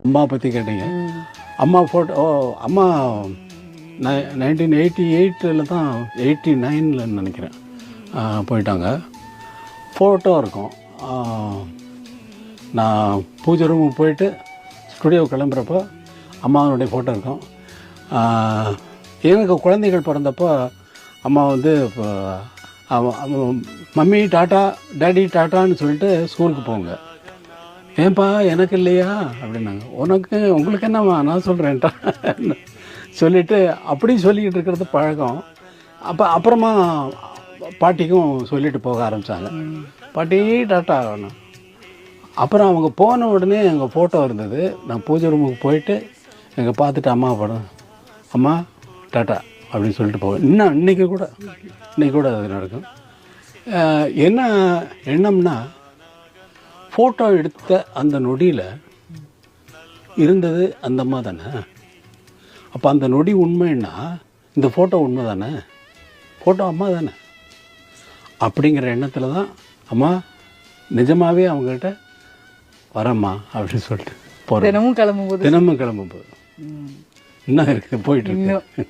அம்மா பற்றி கேட்டீங்க. அம்மா ஃபோட்டோ அம்மா 1988 தான் 89 நினைக்கிறேன் போயிட்டாங்க. ஃபோட்டோ இருக்கும். நான் பூஜை ரூமுக்கு போயிட்டு ஸ்டுடியோ கிளம்புறப்போ அம்மாவனுடைய ஃபோட்டோ இருக்கும். எனக்கு குழந்தைகள் பிறந்தப்போ அம்மா வந்து இப்போ மம்மி டாட்டா டேடி டாட்டான்னு சொல்லிட்டு ஸ்கூலுக்கு போங்க. ஏன்பா எனக்கு இல்லையா அப்படின்னாங்க. உங்களுக்கு என்னம்மா நான் சொல்கிறேன்ட்டா சொல்லிவிட்டு அப்படி சொல்லிக்கிட்டு இருக்கிறது பழக்கம். அப்புறமா பாட்டிக்கும் சொல்லிட்டு போக ஆரம்பித்தாங்க, பாட்டி டாட்டா ஆகணும். அப்புறம் அவங்க போன உடனே எங்கள் ஃபோட்டோ இருந்தது. நான் பூஜை ரூமுக்கு போயிட்டு எங்கே பார்த்துட்டு அம்மா படம் அம்மா டாட்டா அப்படின்னு சொல்லிட்டு போவேன். இன்றைக்கி கூட அது நடக்கும். என்ன எண்ணம்னா, ஃபோட்டோ எடுத்த அந்த நொடியில் இருந்தது அந்த அம்மா தானே. அப்போ அந்த நொடி உண்மைன்னா இந்த ஃபோட்டோ உண்மை தானே, ஃபோட்டோ அம்மா தானே அப்படிங்கிற எண்ணத்தில் தான் அம்மா நிஜமாகவே அவங்ககிட்ட வரம்மா அப்படின்னு சொல்லிட்டு போகிறேன். தினமும் கிளம்பும்போது இன்னும் இருக்குது, போயிட்டுருக்கு.